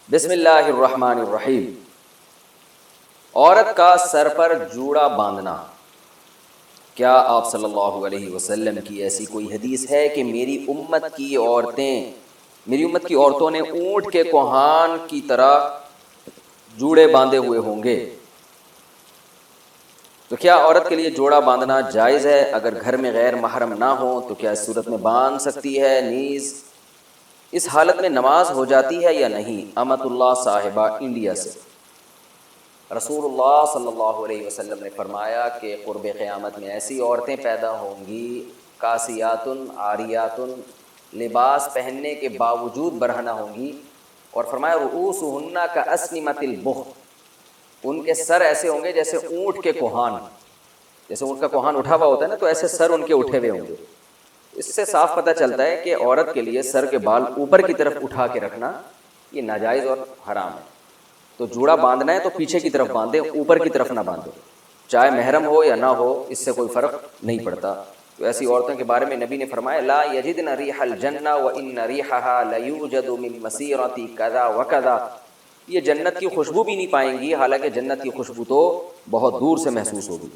بسم اللہ الرحمن الرحیم۔ عورت کا سر پر جوڑا باندھنا، کیا آپ صلی اللہ علیہ وسلم کی ایسی کوئی حدیث ہے کہ میری امت کی عورتوں نے اونٹ کے کوہان کی طرح جوڑے باندھے ہوئے ہوں گے؟ تو کیا عورت کے لیے جوڑا باندھنا جائز ہے؟ اگر گھر میں غیر محرم نہ ہو تو کیا اس صورت میں باندھ سکتی ہے؟ نیز اس حالت میں نماز ہو جاتی ہے یا نہیں؟ امت اللہ صاحبہ انڈیا سے۔ رسول اللہ صلی اللہ علیہ وسلم نے فرمایا کہ قرب قیامت میں ایسی عورتیں پیدا ہوں گی کاسیات عاریات، لباس پہننے کے باوجود برہنہ ہوں گی، اور فرمایا رؤوسہن کاسنمۃ البخت، ان کے سر ایسے ہوں گے جیسے اونٹ کے کوہان، جیسے اونٹ کا کوہان اٹھا ہوا ہوتا ہے نا، تو ایسے سر ان کے اٹھے ہوئے ہوں گے۔ اس سے صاف پتہ چلتا ہے کہ عورت کے لیے سر کے بال اوپر کی طرف اٹھا کے رکھنا یہ ناجائز اور حرام ہے۔ تو جوڑا باندھنا ہے تو پیچھے کی طرف باندھے، اوپر کی طرف نہ باندھے، چاہے محرم ہو یا نہ ہو، اس سے کوئی فرق نہیں پڑتا۔ تو ایسی عورتوں کے بارے میں نبی نے فرمایا لا یجدن ریح الجنہ وان ریحها لیوجد من مسیرۃ کذا وکذا، یہ جنت کی خوشبو بھی نہیں پائیں گی، حالانکہ جنت کی خوشبو تو بہت دور سے محسوس ہوگی۔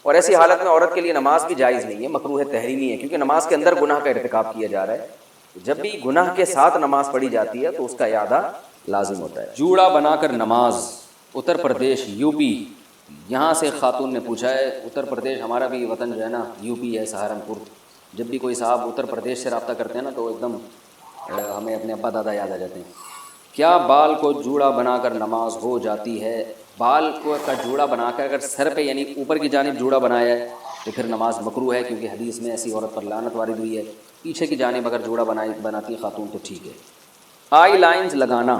اور ایسی حالت میں عورت کے لیے نماز بھی جائز نہیں ہے، مکروہ تحریمی ہے، کیونکہ نماز کے اندر گناہ کا ارتکاب کیا جا رہا ہے۔ جب بھی گناہ کے ساتھ نماز پڑھی جاتی ہے تو اس کا اعادہ لازم ہوتا ہے۔ جوڑا بنا کر نماز، اتر پردیش یو پی، یہاں سے خاتون نے پوچھا ہے، اتر پردیش ہمارا بھی وطن جو ہے نا یو پی ہے، سہارنپور۔ جب بھی کوئی صاحب اتر پردیش سے رابطہ کرتے ہیں نا تو ایک دم ہمیں اپنے ابا دادا یاد آ جاتے ہیں۔ کیا بال کو جوڑا بنا کر نماز ہو جاتی ہے؟ بال کو کا جوڑا بنا کر اگر سر پہ یعنی اوپر کی جانب جوڑا بنایا ہے تو پھر نماز مکروہ ہے، کیونکہ حدیث میں ایسی عورت پر لعنت وارد ہوئی ہے۔ پیچھے کی جانب اگر جوڑا بناتی خاتون تو ٹھیک ہے۔ آئی لائنز لگانا،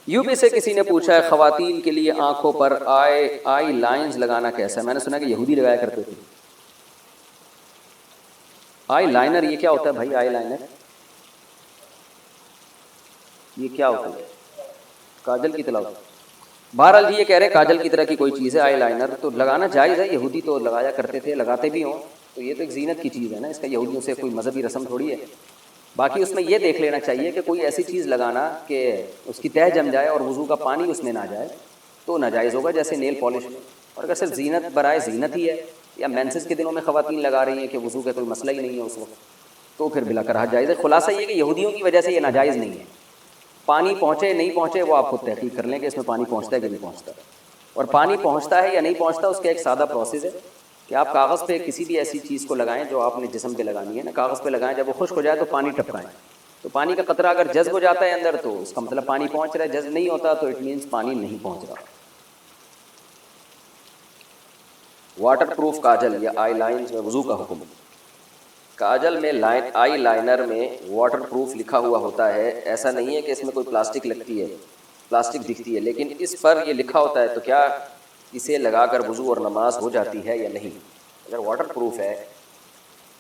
یو پی سے کسی نے پوچھا ہے خواتین کے لیے آنکھوں پر آئی لائنز لگانا کیسا ہے؟ میں نے سنا کہ یہودی لگایا کرتے تھے۔ آئی لائنر یہ کیا ہوتا ہے بھائی؟ آئی لائنر یہ کیا ہوتا ہے؟ کاجل کی طرح؟ بہرحال جی یہ کہہ رہے ہیں کاجل کی طرح کی کوئی چیز ہے آئی لائنر، تو لگانا جائز ہے، یہودی تو لگایا کرتے تھے، لگاتے بھی ہوں، تو یہ تو ایک زینت کی چیز ہے نا، اس کا یہودیوں سے کوئی مذہبی رسم تھوڑی ہے۔ باقی اس میں یہ دیکھ لینا چاہیے کہ کوئی ایسی چیز لگانا کہ اس کی تہ جم جائے اور وضو کا پانی اس میں نہ جائے تو ناجائز ہوگا، جیسے نیل پالش میں۔ اور اگر صرف زینت برائے زینت ہی ہے، یا مینسز کے دنوں میں خواتین لگا رہی ہیں کہ وضو کا کوئی مسئلہ ہی نہیں ہے اس وقت، تو پھر بلا کراہت جائز ہے۔ خلاصہ یہ کہ یہودیوں کی وجہ سے یہ ناجائز نہیں ہے۔ پانی پہنچے نہیں پہنچے وہ آپ خود تحقیق کر لیں کہ اس میں پانی پہنچتا ہے کہ نہیں پہنچتا، اور پانی پہنچتا ہے یا نہیں پہنچتا اس کا ایک سادہ پروسیس ہے کہ آپ کاغذ پہ کسی بھی ایسی چیز کو لگائیں جو آپ نے جسم پہ لگانی ہے نا، کاغذ پہ لگائیں، جب وہ خشک ہو جائے تو پانی ٹپکائیں، تو پانی کا قطرہ اگر جذب ہو جاتا ہے اندر تو اس کا مطلب پانی پہنچ رہا ہے، جذب نہیں ہوتا تو اٹ مینس پانی نہیں پہنچ رہا۔ واٹر پروف کاجل یا آئی لائنز میں وضو کا حکم۔ کاجل میں آئی لائنر میں واٹر پروف لکھا ہوا ہوتا ہے، ایسا نہیں ہے کہ اس میں کوئی پلاسٹک لگتی ہے، پلاسٹک دکھتی ہے، لیکن اس پر یہ لکھا ہوتا ہے، تو کیا اسے لگا کر وضو اور نماز ہو جاتی ہے یا نہیں؟ اگر واٹر پروف ہے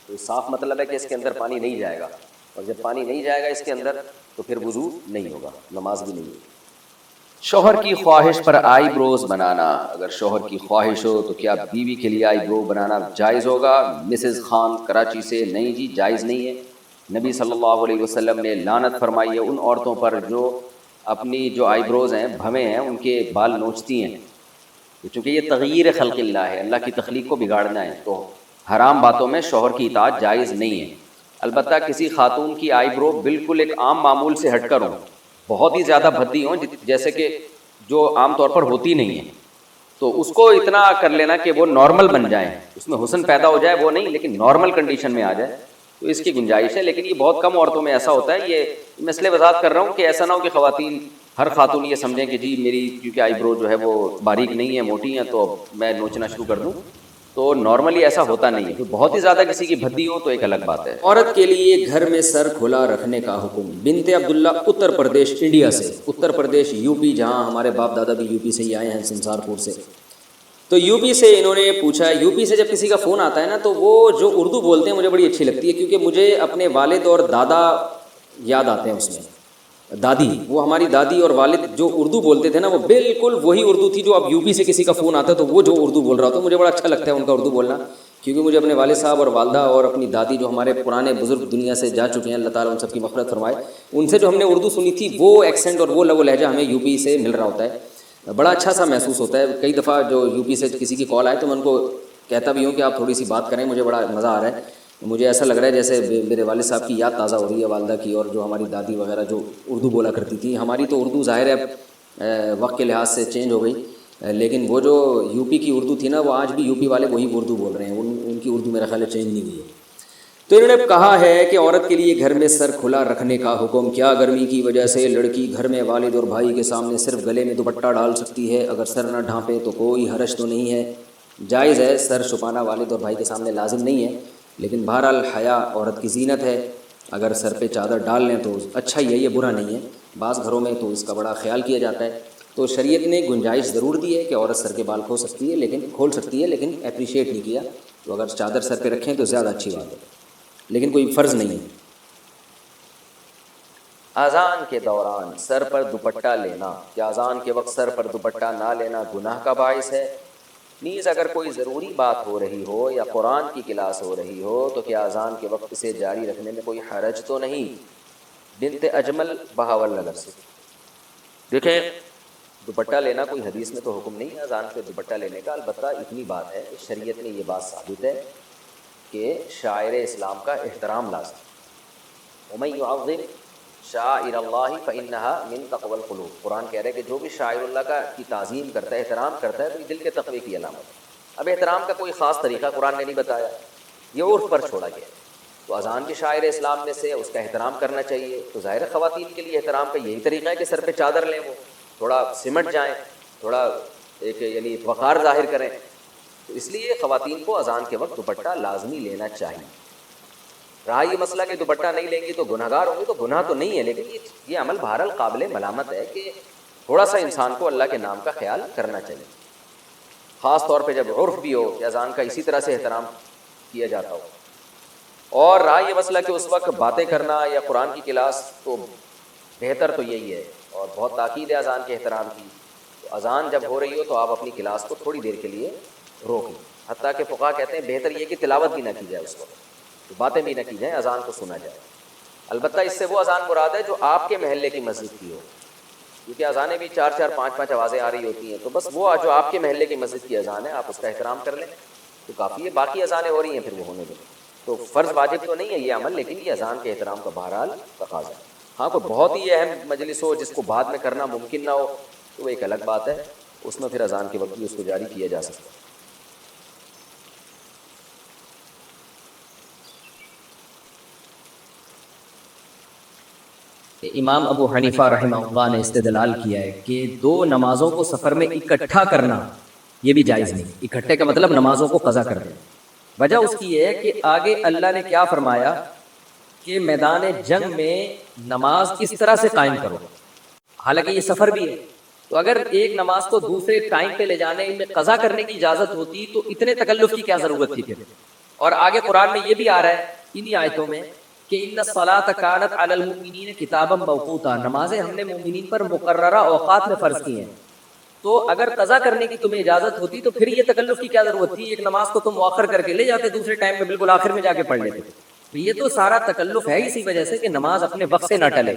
تو صاف مطلب ہے کہ اس کے اندر پانی نہیں جائے گا، اور جب پانی نہیں جائے گا اس کے اندر تو پھر وضو نہیں ہوگا، نماز بھی نہیں ہوگی۔ شوہر کی خواہش پر آئی بروز بنانا، اگر شوہر کی خواہش ہو تو کیا بیوی کے لیے آئی برو بنانا جائز ہوگا؟ مسز خان کراچی سے، نہیں جی جائز نہیں ہے۔ نبی صلی اللہ علیہ وسلم نے لعنت فرمائی ہے ان عورتوں پر جو اپنی جو آئی بروز ہیں، بھویں ہیں، ان کے بال نوچتی ہیں، چونکہ یہ تغییر خلق اللہ ہے، اللہ کی تخلیق کو بگاڑنا ہے، تو حرام باتوں میں شوہر کی اطاعت جائز نہیں ہے۔ البتہ کسی خاتون کی آئی برو بالکل ایک عام معمول سے ہٹ کر ہو، بہت ہی زیادہ بھدی ہوں جیسے کہ جو عام طور پر ہوتی نہیں ہے، تو اس کو اتنا کر لینا کہ وہ نارمل بن جائیں، اس میں حسن پیدا ہو جائے وہ نہیں، لیکن نارمل کنڈیشن میں آ جائے تو اس کی گنجائش ہے، لیکن یہ بہت کم عورتوں میں ایسا ہوتا ہے۔ یہ میں اس لیے وضاحت کر رہا ہوں کہ ایسا نہ ہو کہ ہر خاتون یہ سمجھیں کہ جی میری کیونکہ آئی برو جو ہے وہ باریک نہیں ہے، موٹی ہیں، تو میں نوچنا شروع کر دوں، تو نارملی ایسا ہوتا نہیں ہے۔ بہت ہی زیادہ کسی کی بھدی ہو تو ایک الگ بات ہے۔ عورت کے لیے گھر میں سر کھلا رکھنے کا حکم، بنت عبداللہ اتر پردیش انڈیا سے، اتر پردیش یو پی، جہاں ہمارے باپ دادا بھی یو پی سے ہی آئے ہیں، سنسار پور سے۔ تو یو پی سے انہوں نے پوچھا ہے، یو پی سے جب کسی کا فون آتا ہے نا تو وہ جو اردو بولتے ہیں مجھے بڑی اچھی لگتی ہے، کیونکہ مجھے اپنے والد اور دادا یاد آتے ہیں، اس میں دادی، وہ ہماری دادی اور والد جو اردو بولتے تھے نا وہ بالکل وہی اردو تھی جو اب یو پی سے کسی کا فون آتا ہے تو وہ جو اردو بول رہا تھا، مجھے بڑا اچھا لگتا ہے ان کا اردو بولنا، کیونکہ مجھے اپنے والد صاحب اور والدہ اور اپنی دادی جو ہمارے پرانے بزرگ دنیا سے جا چکے ہیں، اللہ تعالیٰ ان سب کی مغفرت فرمائے، ان سے جو ہم نے اردو سنی تھی وہ ایکسینٹ اور وہ لہجہ ہمیں یو پی سے مل رہا ہوتا ہے، بڑا اچھا سا محسوس ہوتا ہے۔ کئی دفعہ جو یو پی سے کسی کی کال آئے تو میں ان کو کہتا بھی ہوں کہ آپ تھوڑی سی بات کریں، مجھے بڑا مزہ آ رہا ہے، مجھے ایسا لگ رہا ہے جیسے میرے والد صاحب کی یاد تازہ ہو رہی ہے، والدہ کی، اور جو ہماری دادی وغیرہ جو اردو بولا کرتی تھی۔ ہماری تو اردو ظاہر ہے وقت کے لحاظ سے چینج ہو گئی، لیکن وہ جو یو پی کی اردو تھی نا، وہ آج بھی یو پی والے وہی اردو بول رہے ہیں، ان کی اردو میرا خیال ہے چینج نہیں ہوئی ہے۔ تو انہوں نے کہا ہے کہ عورت کے لیے گھر میں سر کھلا رکھنے کا حکم، کیا گرمی کی وجہ سے لڑکی گھر میں والد اور بھائی کے سامنے صرف گلے میں دوپٹہ ڈال سکتی ہے؟ اگر سر نہ ڈھانپے تو کوئی حرج تو نہیں ہے؟ جائز ہے، سر چھپانا والد اور بھائی کے سامنے لازم نہیں ہے، لیکن بہرحال حیا عورت کی زینت ہے، اگر سر پہ چادر ڈال لیں تو اچھا ہی ہے، یہ برا نہیں ہے۔ بعض گھروں میں تو اس کا بڑا خیال کیا جاتا ہے، تو شریعت نے گنجائش ضرور دی ہے کہ عورت سر کے بال کھول سکتی ہے، لیکن اپریشیٹ نہیں کیا، تو اگر چادر سر پہ رکھیں تو زیادہ اچھی بات ہے، لیکن کوئی فرض نہیں ہے۔ اذان کے دوران سر پر دوپٹہ لینا، کیا اذان کے وقت سر پر دوپٹہ نہ لینا گناہ کا باعث ہے؟ نیز اگر کوئی ضروری بات ہو رہی ہو یا قرآن کی کلاس ہو رہی ہو تو کیا اذان کے وقت اسے جاری رکھنے میں کوئی حرج تو نہیں؟ بنت اجمل بہاول نگر سے۔ دیکھیں، دوپٹہ لینا کوئی حدیث میں تو حکم نہیں ہے اذان پہ دوپٹہ لینے کا، البتہ اتنی بات ہے کہ شریعت میں یہ بات ثابت ہے کہ شاعر اسلام کا احترام لازم۔ ومن يعظم شعائر اللہ فإنها من تقوى القلوب، قرآن کہہ رہا ہے کہ جو بھی شاعر اللہ کی تعظیم کرتا ہے، احترام کرتا ہے، تو یہ دل کے تقوی کی علامت ہے۔ اب احترام کا کوئی خاص طریقہ قرآن نے نہیں بتایا، یہ عرف پر چھوڑا گیا ہے، تو اذان کے شاعر اسلام میں سے اس کا احترام کرنا چاہیے۔ تو ظاہر خواتین کے لیے احترام کا یہی طریقہ ہے کہ سر پہ چادر لیں، وہ تھوڑا سمٹ جائیں، تھوڑا ایک یعنی وقار ظاہر کریں، تو اس لیے خواتین کو اذان کے وقت دوپٹہ لازمی لینا چاہیے۔ رہا یہ مسئلہ کہ دوپٹہ نہیں لیں گی تو گناہ گار ہوں گے، تو گناہ تو نہیں ہے، لیکن یہ عمل بہرحال قابل ملامت ہے کہ تھوڑا سا انسان کو اللہ کے نام کا خیال کرنا چاہیے، خاص طور پہ جب عرف بھی ہو کہ اذان کا اسی طرح سے احترام کیا جاتا ہو۔ اور رہا یہ مسئلہ کہ اس وقت باتیں کرنا یا قرآن کی کلاس، تو بہتر تو یہی ہے، اور بہت تاکید ہے اذان کے احترام کی۔ تو اذان جب ہو رہی ہو تو آپ اپنی کلاس کو تھوڑی دیر کے لیے روک لیں، حتیٰ کہ فقہا کہتے ہیں بہتر یہ کہ تلاوت بھی نہ کی جائے اس وقت، باتیں بھی نہ کی جائیں، اذان کو سنا جائے۔ البتہ اس سے وہ اذان مراد ہے جو آپ کے محلے کی مسجد کی ہو، کیونکہ اذانیں بھی 4 5 آوازیں آ رہی ہوتی ہیں، تو بس وہ جو آپ کے محلے کی مسجد کی اذان ہے آپ اس کا احترام کر لیں تو کافی ہے۔ باقی اذانیں ہو رہی ہیں پھر وہ ہونے دیں، تو فرض واجب تو نہیں ہے یہ عمل، لیکن یہ اذان کے احترام کا بہرحال تقاضا ہے۔ ہاں کوئی بہت ہی اہم مجلس ہو جس کو بعد میں کرنا ممکن نہ ہو تو وہ ایک الگ بات ہے، اس میں پھر اذان کے وقت بھی اس کو جاری کیا جا سکتا ہے۔ امام ابو حنیفہ رحمہ اللہ نے استدلال کیا ہے کہ 2 نمازوں کو سفر میں اکٹھا کرنا یہ بھی جائز نہیں۔ اکٹھے کا مطلب نمازوں کو قضا کر دیں۔ وجہ اس کی یہ ہے کہ آگے اللہ نے کیا فرمایا کہ میدان جنگ میں نماز اس طرح سے قائم کرو، حالانکہ یہ سفر بھی ہے، تو اگر ایک نماز کو دوسرے ٹائم پہ لے جانے میں قضا کرنے کی اجازت ہوتی تو اتنے تکلف کی کیا ضرورت تھی پھر۔ اور آگے قرآن میں یہ بھی آ رہا ہے انہی آیتوں میں کہ ان الصلاۃ کانت علی المؤمنین کتابا موقوتا، نمازیں ہم نے مومنین پر مقررہ اوقات میں فرض کی ہیں، تو اگر قضا کرنے کی تمہیں اجازت ہوتی تو پھر یہ تکلف کی کیا ضرورت تھی؟ ایک نماز کو تم مؤخر کر کے لے جاتے دوسرے ٹائم میں، بالکل آخر میں جا کے پڑھ لیتے۔ تو یہ تو سارا تکلف ہے اسی وجہ سے کہ نماز اپنے وقت سے نہ ٹلے۔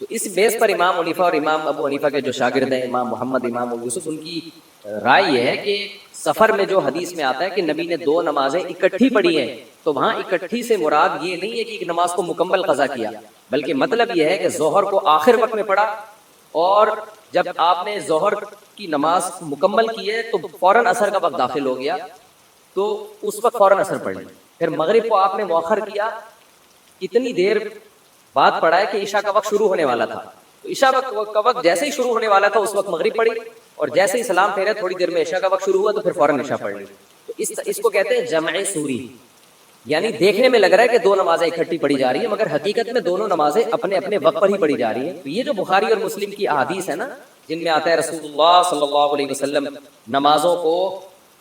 تو اس بیس پر امام حنیفہ اور امام ابو حنیفہ کے جو شاگرد ہیں امام محمد، امام ابو یوسف، ان کی رائے یہ ہے کہ سفر میں جو حدیث میں آتا ہے کہ نبی نے 2 نمازیں اکٹھی پڑھی ہیں، تو وہاں اکٹھی سے مراد یہ نہیں ہے کہ ایک نماز کو مکمل قضا کیا، بلکہ مطلب یہ ہے کہ ظہر کو آخر وقت میں پڑھا، اور جب آپ نے ظہر کی نماز مکمل کی ہے تو فوراً عصر کا وقت داخل ہو گیا، تو اس وقت فوراً عصر پڑھ لی۔ پھر مغرب کو آپ نے مؤخر کیا، اتنی دیر بعد پڑھا ہے کہ عشاء کا وقت شروع ہونے والا تھا، تو عشاء کا وقت جیسے ہی شروع ہونے والا تھا اس وقت مغرب پڑھی، اور جیسے ہی سلام پھیرا تھوڑی دیر میں عشاء کا وقت شروع ہوا تو پھر فوراً عشاء پڑھ لی۔ تو اس کو کہتے ہیں جمع سوری، یعنی دیکھنے میں لگ رہا ہے کہ 2 نمازیں اکٹھی پڑھی جا رہی ہیں، مگر حقیقت میں دونوں نمازیں اپنے اپنے وقت پر ہی پڑھی جا رہی ہیں۔ تو یہ جو بخاری اور مسلم کی احادیث ہے نا، جن میں آتا ہے رسول اللہ صلی اللہ علیہ وسلم نمازوں کو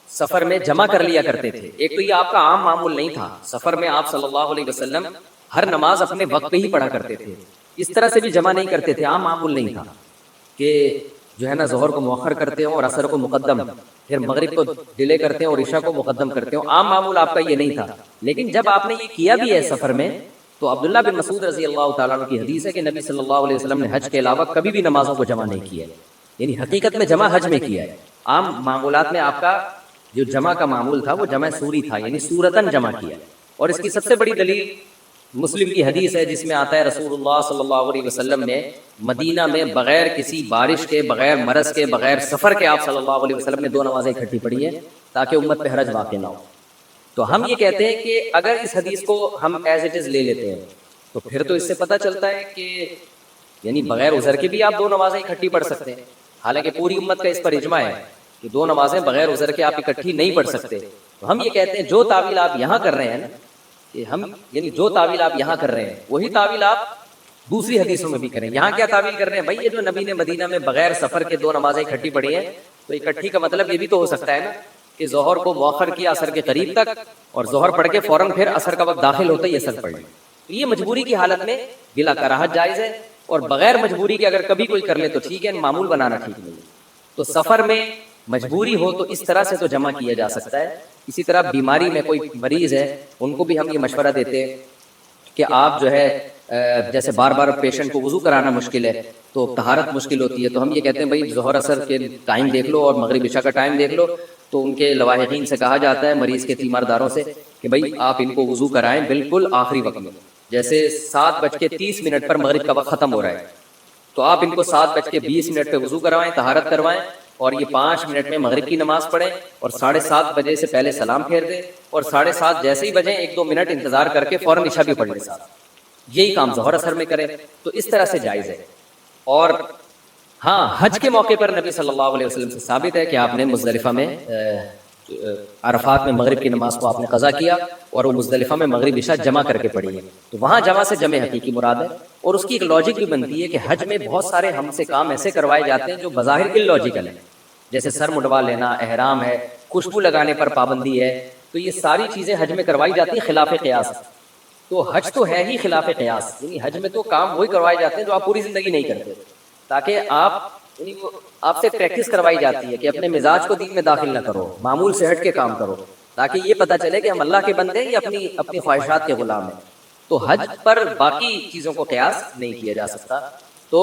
سفر میں جمع کر لیا کرتے تھے، ایک تو یہ آپ کا عام معمول نہیں تھا، سفر میں آپ صلی اللہ علیہ وسلم ہر نماز اپنے وقت پہ ہی پڑھا کرتے تھے، اس طرح سے بھی جمع نہیں کرتے تھے، عام معمول نہیں تھا کہ جو ہے نا ظہر کو مؤخر کرتے ہوں اور عصر کو مقدم، پھر مغرب کو ڈیلے کرتے ہیں اور عشاء کو مقدم کرتے ہوں. عام معمول آپ کا یہ نہیں تھا، لیکن جب آپ نے یہ کیا بھی ہے سفر میں، تو عبداللہ بن مسعود رضی اللہ تعالیٰ عنہ کی حدیث ہے کہ نبی صلی اللہ علیہ وسلم نے حج کے علاوہ کبھی بھی نمازوں کو جمع نہیں کیا ہے. یعنی حقیقت میں جمع حج میں کیا ہے. عام معمولات میں آپ کا جو جمع کا معمول تھا وہ جمع سوری تھا، یعنی صورتاً جمع کیا. اور اس کی سب سے بڑی دلیل مسلم کی حدیث ہے جس میں آتا ہے رسول اللہ صلی اللہ علیہ وسلم نے مدینہ میں بغیر کسی بارش کے، بغیر مرض کے، بغیر سفر کے آپ صلی اللہ علیہ وسلم نے 2 نمازیں اکٹھی پڑھی ہیں تاکہ امت پہ حرج واقع نہ ہو. تو ہم یہ کہتے ہیں کہ اگر اس حدیث کو ہم ایز اٹ از لے لیتے ہیں تو پھر تو اس سے پتہ چلتا ہے کہ یعنی بغیر عذر کے بھی آپ 2 نمازیں اکٹھی پڑھ سکتے ہیں. حالانکہ پوری امت کا اس پر اجماع ہے کہ 2 نمازیں بغیر عذر کے آپ اکٹھی نہیں پڑھ سکتے. تو ہم یہ کہتے ہیں جو تعویل آپ یہاں کر رہے ہیں نا، کہ ہم یعنی جو تعویل آپ یہاں کر رہے ہیں وہی تعویل آپ دوسری حدیثوں میں بھی کریں. یہاں کیا تعویل کر رہے ہیں بھائی؟ یہ جو نبی نے مدینہ میں بغیر سفر کے 2 نمازیں اکٹھی پڑھی ہیں، تو اکٹھی کا مطلب یہ بھی تو ہو سکتا ہے نا کہ ظہر کو مؤخر کیا عصر کے قریب تک، اور ظہر پڑھ کے فوراً پھر عصر کا وقت داخل ہوتا ہی عصر پڑھ لیں. تو یہ مجبوری کی حالت میں بلا کراہت جائز ہے، اور بغیر مجبوری کے اگر کبھی کوئی کر لے تو ٹھیک ہے، معمول بنانا ٹھیک نہیں. تو سفر میں مجبوری ہو تو اس طرح سے تو جمع کیا جا سکتا ہے. اسی طرح بیماری میں کوئی مریض ہے، ان کو بھی ہم یہ مشورہ دیتے ہیں کہ آپ جو ہے جیسے بار بار پیشنٹ کو وضو کرانا مشکل ہے تو طہارت مشکل ہوتی ہے، تو ہم یہ کہتے ہیں بھائی ظہر عصر کے ٹائم دیکھ لو اور مغرب عشاء کا ٹائم دیکھ لو. تو ان کے لواحقین سے کہا جاتا ہے، مریض کے تیمارداروں سے، کہ بھائی آپ ان کو وضو کرائیں بالکل آخری وقت میں. جیسے 7:30 پر مغرب کا وقت ختم ہو رہا ہے تو آپ ان کو 7:20 پہ وضو کروائیں، طہارت کروائیں، اور یہ 5 منٹ میں مغرب کی نماز پڑھیں، اور 7:30 بجے سے پہلے سلام پھیر دیں، اور 7:30 جیسے ہی بجیں 1-2 منٹ انتظار کر کے فوراً عشاء بھی پڑھ لیں ساتھ. یہی کام ظہر عصر میں کریں. تو اس طرح سے جائز ہے. اور ہاں، حج کے موقع پر نبی صلی اللہ علیہ وسلم سے ثابت ہے کہ آپ نے مزدلفہ میں عرفات میں مغرب کی نماز کو آپ نے قضا کیا، اور وہ مزدلفہ میں مغرب عشاء جمع کر کے پڑھی ہے. تو وہاں جمع سے جمع حقیقی مراد ہے. اور اس کی ایک لاجک بھی بنتی ہے کہ حج میں بہت سارے ہم سے کام ایسے کروائے جاتے ہیں جو بظاہر کے لاجیکل ہیں، جیسے سر مڈوا لینا، احرام ہے، خوشبو لگانے پر پابندی ہے. تو یہ ساری چیزیں حج میں کروائی جاتی ہیں خلاف قیاس. تو حج تو ہے ہی خلاف قیاس، یعنی حج میں تو کام وہی کروائے جاتے ہیں جو آپ پوری زندگی نہیں کرتے، تاکہ آپ سے پریکٹس کروائی جاتی ہے کہ اپنے مزاج کو دین میں داخل نہ کرو، معمول سے ہٹ کے کام کرو، تاکہ یہ پتہ چلے کہ ہم اللہ کے بندے ہیں یا اپنی خواہشات کے غلام ہیں. تو حج پر باقی چیزوں کو قیاس نہیں کیا جا سکتا. تو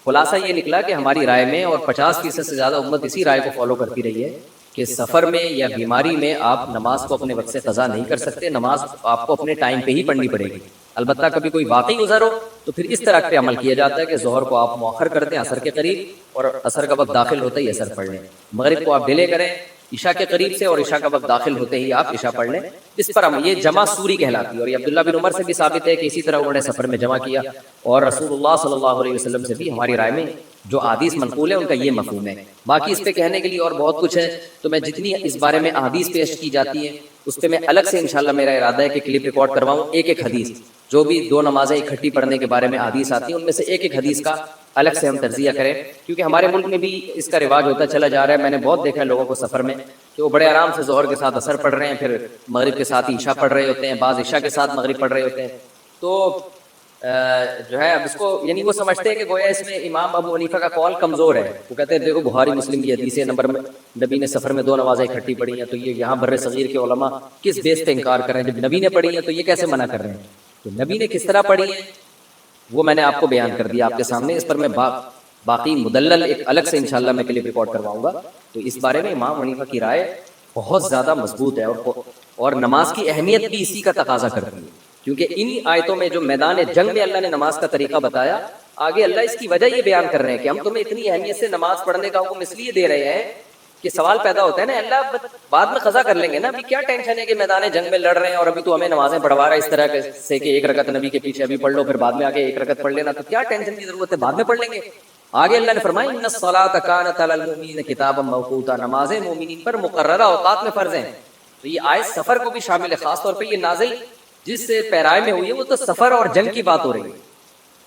خلاصہ یہ نکلا کہ ہماری رائے میں، اور 50% سے زیادہ امت اسی رائے کو فالو کرتی رہی ہے، کہ سفر میں یا بیماری میں آپ نماز کو اپنے وقت سے قضا نہیں کر سکتے. نماز آپ کو اپنے ٹائم پہ ہی پڑھنی پڑے گی. البتہ کبھی کوئی واقعی عذر ہو تو پھر اس طرح پہ عمل کیا جاتا ہے کہ ظہر کو آپ مؤخر کر دیں عصر کے قریب، اور عصر کا وقت داخل ہوتے ہی عصر پڑھ لیں. مغرب کو آپ ڈیلے کریں عشاء کے قریب سے، اور عشاء کا وقت داخل ہوتے ہی آپ عشاء پڑھ لیں. اس پر یہ جمع سوری کہلاتی ہے. اور یہ عبداللہ بن عمر سے بھی ثابت ہے کہ اسی طرح انہوں نے سفر میں جمع کیا. اور رسول اللہ صلی اللہ علیہ وسلم سے بھی ہماری رائے میں جو احادیث منقول ہے ان کا یہ مفہوم ہے. باقی اس پہ کہنے کے لیے اور بہت کچھ ہے، تو میں جتنی اس بارے میں احادیث پیش کی جاتی ہیں اس پہ میں الگ سے انشاءاللہ میرا ارادہ ہے کہ کلپ ریکارڈ کرواؤں. ایک حدیث جو بھی 2 نمازیں اکٹھی پڑھنے کے بارے میں حدیث آتی ہیں ان میں سے ایک حدیث کا الگ سے ہم تجزیہ کریں، کیونکہ ہمارے ملک میں بھی اس کا رواج ہوتا چلا جا رہا ہے. میں نے بہت دیکھا ہے لوگوں کو سفر میں کہ وہ بڑے آرام سے ظہر کے ساتھ عصر پڑھ رہے ہیں، پھر مغرب کے ساتھ عشاء پڑھ رہے ہوتے ہیں، بعض عشاء کے ساتھ مغرب پڑھ رہے ہوتے ہیں. تو جو ہے اب اس کو یعنی وہ سمجھتے ہیں کہ گویا اس میں امام ابو حنیفہ کا قول کمزور ہے. وہ کہتے ہیں دیکھو بخاری مسلم کی حدیث نمبر میں نبی نے سفر میں 2 نمازیں اکٹھی پڑھی ہیں، تو یہ یہاں بر صغیر کے علماء کس بیس پہ انکار کر رہے ہیں؟ جب نبی نے پڑھی ہیں تو یہ کیسے منع کر رہے ہیں؟ تو نبی نے کس طرح پڑھی ہیں وہ میں نے آپ کو بیان کر دیا آپ کے سامنے. اس پر میں باقی مدلل ایک الگ سے انشاءاللہ میں کلپ ریکارڈ کرواؤں گا. تو اس بارے میں امام حنیفہ کی رائے بہت زیادہ مضبوط ہے، اور نماز کی اہمیت بھی اسی کا تقاضا کرتی ہے، کیونکہ انہی آیتوں میں جو میدان جنگ میں اللہ نے نماز کا طریقہ بتایا، آگے اللہ اس کی وجہ یہ بیان کر رہے ہیں کہ ہم تمہیں اتنی اہمیت سے نماز پڑھنے کا حکم اس لیے دے رہے ہیں کہ سوال پیدا ہوتا ہے نا، اللہ بعد میں قضا کر لیں گے نا، ابھی کیا ٹینشن ہے کہ میدان جنگ میں لڑ رہے ہیں اور ابھی تو ہمیں نمازیں پڑھوا رہا ہے اس طرح سے کہ 1 رکعت نبی کے پیچھے ابھی پڑھ لو، پھر بعد میں آگے 1 رکعت پڑھ لینا، تو کیا ٹینشن کی ضرورت ہے، بعد میں پڑھ لیں گے. آگے اللہ نے فرمایا ان الصلاۃ کانت علی المؤمنین کتابا موقوتا، نمازیں مومنین پر مقررہ اوقات میں فرض ہیں. تو یہ آیت سفر کو بھی شامل ہے، خاص طور پہ یہ نازل جس سے پیرائے میں ہوئی ہے وہ تو سفر اور جنگ کی بات ہو رہی ہے.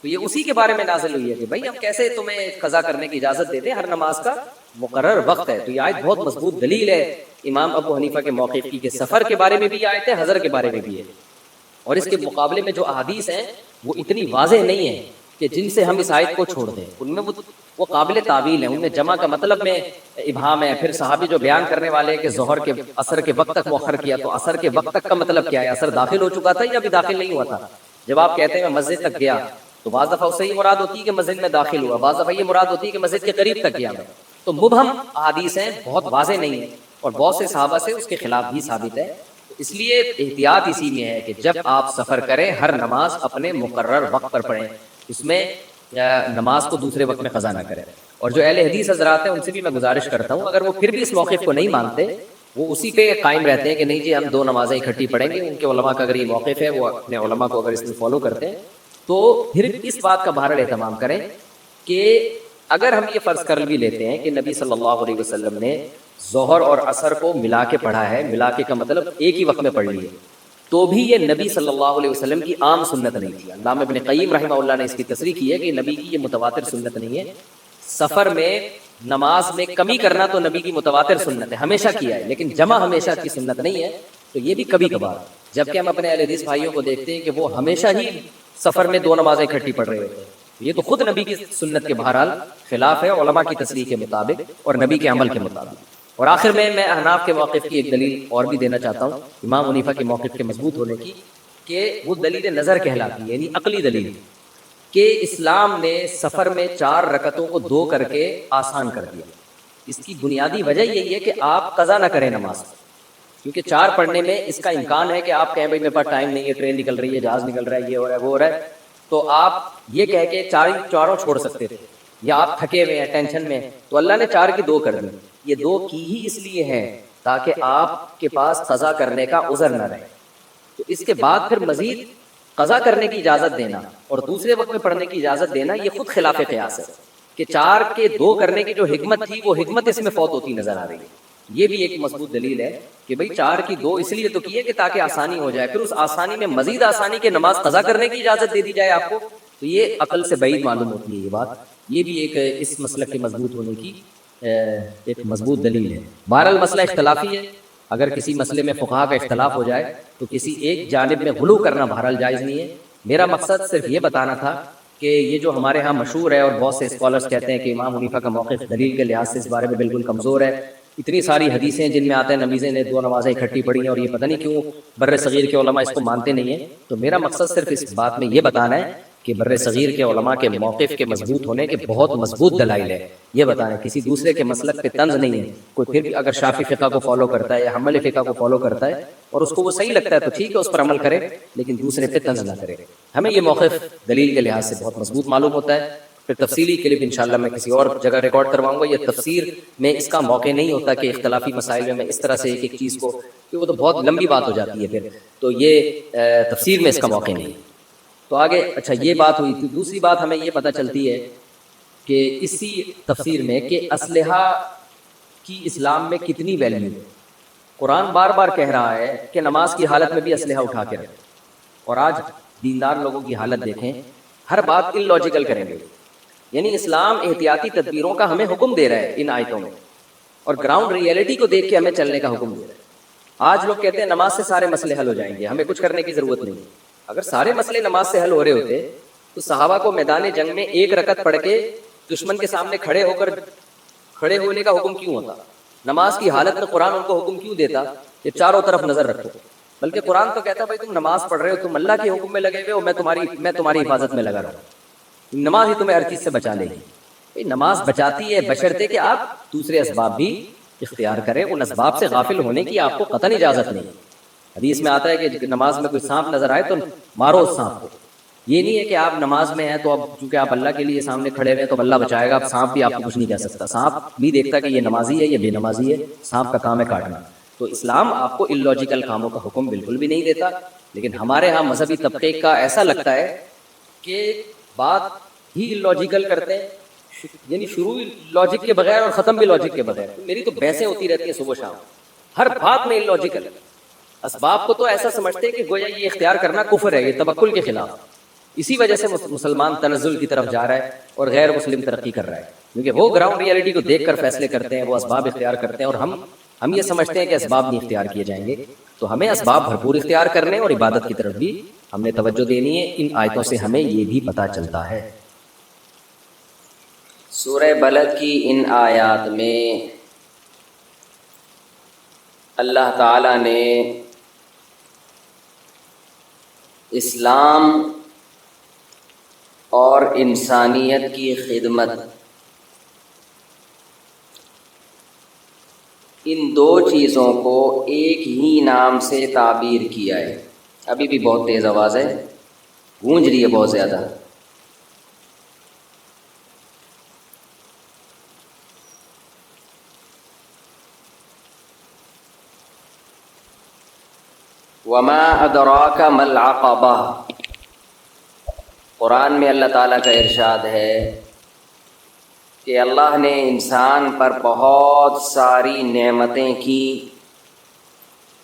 تو یہ اسی کے بارے میں نازل ہوئی ہے کہ بھائی ہم کیسے تمہیں قضا کرنے کی اجازت دیتے ہیں، ہر نماز کا مقرر وقت ہے. تو یہ آیت بہت مضبوط دلیل ہے امام ابو حنیفہ کے موقف کی کہ سفر کے بارے میں بھی یہ آیت ہے، حضر کے بارے میں بھی ہے. اور اس کے مقابلے میں جو احادیث ہیں وہ اتنی واضح نہیں ہیں کہ جن سے ہم اس آیت کو چھوڑ دیں، ان میں وہ قابل تعویل ہیں، ان میں جمع کا مطلب میں ابہام ہے۔ پھر صحابی جو بیان کرنے والے ہیں کہ ظہر کے عصر کے وقت تک مؤخر کیا، تو عصر کے وقت تک کا مطلب کیا ہے؟ عصر داخل ہو چکا تھا یا ابھی داخل نہیں ہوا تھا؟ جب آپ کہتے ہیں میں مسجد تک گیا، تو بعض دفعہ اس سے یہ مراد ہوتی ہے کہ مسجد میں داخل ہوا، بعض دفعہ یہ مراد ہوتی ہے کہ مسجد کے قریب تک گیا میں۔ تو مبہم احادیث ہیں، بہت واضح نہیں ہے، اور بہت سے صحابہ سے اس کے خلاف بھی ثابت ہے۔ اس لیے احتیاط اسی میں ہے کہ جب آپ سفر کریں ہر نماز اپنے مقرر وقت پر پڑھیں، اس میں نماز کو دوسرے وقت میں قضا نہ کریں۔ اور جو اہل حدیث حضرات ہیں ان سے بھی میں گزارش کرتا ہوں، اگر وہ پھر بھی اس موقف کو نہیں مانتے، وہ اسی پہ قائم رہتے ہیں کہ نہیں جی ہم 2 نمازیں اکٹھی پڑھیں گے، ان کے علماء کا اگر یہ موقف ہے، وہ اپنے علماء کو اگر اس میں فالو کرتے ہیں، تو پھر اس بات کا بہرحال اہتمام کریں کہ اگر ہم یہ فرض کر بھی لیتے ہیں کہ نبی صلی اللہ علیہ وسلم نے ظہر اور عصر کو ملا کے پڑھا ہے، ملا کے کا مطلب ایک ہی وقت میں پڑھ لیے، تو بھی یہ نبی صلی اللہ علیہ وسلم کی عام سنت نہیں تھی۔ علامہ ابن قیم رحمہ اللہ نے اس کی تصریح کی ہے کہ نبی کی یہ متواتر سنت نہیں ہے۔ سفر میں نماز میں کمی کرنا تو نبی کی متواتر سنت ہے، ہمیشہ کیا ہے، لیکن جمع ہمیشہ کی سنت نہیں ہے، تو یہ بھی کبھی کبھار۔ جبکہ ہم اپنے اہل حدیث بھائیوں کو دیکھتے ہیں کہ وہ ہمیشہ ہی سفر میں 2 نمازیں اکٹھی پڑھ رہے ہوتے ہیں، یہ تو خود نبی کی سنت کے بہرحال خلاف ہے، علماء کی تصریح کے مطابق اور نبی کے عمل کے مطابق۔ اور آخر میں احناف کے موقف کی ایک دلیل اور بھی دینا چاہتا ہوں، امام حنیفہ کے موقف کے مضبوط ہونے کی، کہ وہ دلیل نظر کہلاتی ہے، یعنی عقلی دلیل، کہ اسلام نے سفر میں 4 رکعتوں کو 2 کر کے آسان کر دیا۔ اس کی بنیادی وجہ یہی ہے کہ آپ قضا نہ کریں نماز، کیونکہ 4 پڑھنے میں اس کا امکان ہے کہ آپ کہیں بھائی میرے پاس ٹائم نہیں ہے، ٹرین نکل رہی ہے، جہاز نکل رہا ہے، یہ ہو رہا ہے وہ ہو رہا ہے، تو آپ یہ کہہ کے چاروں چھوڑ سکتے تھے، یا آپ تھکے ہوئے ہیں ٹینشن میں، تو اللہ نے 4 کی 2 کر دی۔ یہ 2 کی ہی اس لیے ہے تاکہ آپ کے پاس قضا کرنے کا عذر نہ رہے۔ تو اس کے بعد پھر مزید قضا کرنے کی اجازت دینا اور دوسرے وقت میں پڑھنے کی اجازت دینا، یہ خود خلاف قیاس ہے، کہ 4 کے 2 کرنے کی جو حکمت تھی وہ حکمت اس میں فوت ہوتی نظر آ رہی ہے۔ یہ بھی ایک مضبوط دلیل ہے کہ بھئی 4 کی 2 اس لیے تو کی ہے کہ تاکہ آسانی ہو جائے، پھر اس آسانی میں مزید آسانی کے نماز قضا کرنے کی اجازت دے دی جائے آپ کو، تو یہ عقل سے بعید معلوم ہوتی ہے یہ بات۔ یہ بھی ایک اس مسلک کے مضبوط ہونے کی ایک مضبوط دلیل ہے۔ بہرحال مسئلہ اختلافی ہے، اگر کسی مسئلے میں فقہا کا اختلاف ہو جائے تو کسی ایک جانب میں غلو کرنا بہرحال جائز نہیں ہے۔ میرا مقصد صرف یہ بتانا تھا کہ یہ جو ہمارے ہاں مشہور ہے اور بہت سے اسکالرز کہتے ہیں کہ امام حنیفہ کا موقف دلیل کے لحاظ سے اس بارے میں بالکل کمزور ہے، اتنی ساری حدیثیں جن میں آتا ہے نبی نے 2 نمازیں اکٹھی پڑھی ہیں، اور یہ پتہ نہیں کیوں بر صغیر کے علماء اس کو مانتے نہیں ہیں۔ تو میرا مقصد صرف اس بات میں یہ بتانا ہے کہ بر صغیر کے علماء کے موقف کے مضبوط ہونے کے بہت مضبوط دلائل ہے، یہ بتانا، کسی دوسرے کے مسلک پہ طنز نہیں ہے۔ کوئی پھر بھی اگر شافعی فقہ کو فالو کرتا ہے یا حنبلی فقہ کو فالو کرتا ہے اور اس کو وہ صحیح لگتا ہے تو ٹھیک ہے، اس پر عمل کرے، لیکن دوسرے پہ طنز نہ کرے۔ ہمیں یہ موقف دلیل کے لحاظ سے بہت مضبوط معلوم ہوتا ہے۔ پھر تفصیلی کلپ انشاءاللہ میں کسی اور جگہ ریکارڈ کرواؤں گا۔ یہ تفسیر میں اس کا موقع نہیں ہوتا کہ اختلافی مسائل میں اس طرح سے ایک چیز کو، کہ وہ تو بہت لمبی بات ہو جاتی ہے پھر، تو یہ تفسیر میں اس کا موقع نہیں۔ تو آگے اچھا یہ بات ہوئی تھی۔ دوسری بات ہمیں یہ پتہ چلتی ہے کہ اسی تفسیر میں کہ اسلحہ کی اسلام میں کتنی ویلیو ہے۔ قرآن بار بار کہہ رہا ہے کہ نماز کی حالت میں بھی اسلحہ اٹھا کے رکھیں، اور آج دیندار لوگوں کی حالت دیکھیں، ہر بات ان لاجیکل کریں گے، یعنی اسلام احتیاطی تدبیروں کا ہمیں حکم دے رہا ہے ان آیتوں میں، اور گراؤنڈ ریئلٹی کو دیکھ کے ہمیں چلنے کا حکم دے رہا ہے۔ آج لوگ کہتے ہیں نماز سے سارے مسئلے حل ہو جائیں گے، ہمیں کچھ کرنے کی ضرورت نہیں۔ اگر سارے مسئلے نماز سے حل ہو رہے ہوتے تو صحابہ کو میدان جنگ میں 1 رکعت پڑھ کے دشمن کے سامنے کھڑے ہونے کا حکم کیوں ہوتا؟ نماز کی حالت میں قرآن ان کو حکم کیوں دیتا کہ چاروں طرف نظر رکھو؟ بلکہ قرآن تو کہتا بھائی تم نماز پڑھ رہے ہو، تم اللہ کے حکم میں لگے ہوئے ہو، میں تمہاری حفاظت میں لگا رہا ہوں، نماز ہی تمہیں ہر چیز سے بچا لے گی۔ نماز بچاتی ہے بشرطے کہ آپ دوسرے اسباب بھی اختیار کریں، ان اسباب سے غافل ہونے کی آپ کو قطعاً اجازت نہیں۔ حدیث میں آتا ہے کہ نماز میں کوئی سانپ نظر آئے تو مارو اس سانپ کو۔ یہ نہیں ہے کہ آپ نماز میں ہیں تو اب چونکہ آپ اللہ کے لیے سامنے کھڑے ہوئے ہیں تو اللہ بچائے گا، اب سانپ بھی آپ کو کچھ نہیں کہہ سکتا۔ سانپ بھی دیکھتا کہ یہ نمازی ہے، یہ بے نمازی ہے، سانپ کا کام ہے کاٹنا۔ تو اسلام آپ کو اللاجیکل کاموں کا حکم بالکل بھی نہیں دیتا، لیکن ہمارے ہاں مذہبی طبقے کا ایسا لگتا ہے کہ بات ہی اللاجیکل کرتے ہیں، یعنی شروع لاجک کے بغیر اور ختم بھی لاجک کے بغیر۔ میری تو بحثیں ہوتی رہتی ہیں صبح شام، ہر بات میں اللاجیکل۔ اسباب کو تو ایسا سمجھتے ہیں کہ گویا یہ اختیار کرنا کفر ہے، یہ توکل کے خلاف۔ اسی وجہ سے مسلمان تنزل کی طرف جا رہا ہے اور غیر مسلم ترقی کر رہا ہے، کیونکہ وہ گراؤنڈ ریئلٹی کو دیکھ کر فیصلے کرتے ہیں، وہ اسباب اختیار کرتے ہیں، اور ہم یہ سمجھتے ہیں کہ اسباب نہیں اختیار کیے جائیں گے۔ تو ہمیں اسباب بھرپور اختیار کرنے اور عبادت کی طرف بھی ہم نے توجہ دینی ہے۔ ان آیتوں سے ہمیں یہ بھی پتہ چلتا ہے۔ سورہ بلد کی ان آیات میں اللہ تعالیٰ نے اسلام اور انسانیت کی خدمت، ان دو چیزوں کو ایک ہی نام سے تعبیر کیا ہے۔ ابھی بھی بہت تیز آواز ہے، گونج رہی ہے بہت زیادہ۔ وما ادراک ما العقبہ، قرآن میں اللہ تعالیٰ کا ارشاد ہے کہ اللہ نے انسان پر بہت ساری نعمتیں کی،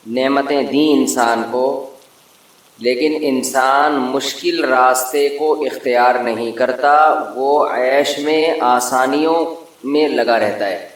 نعمتیں دیں انسان کو، لیکن انسان مشکل راستے کو اختیار نہیں کرتا، وہ عیش میں، آسانیوں میں لگا رہتا ہے۔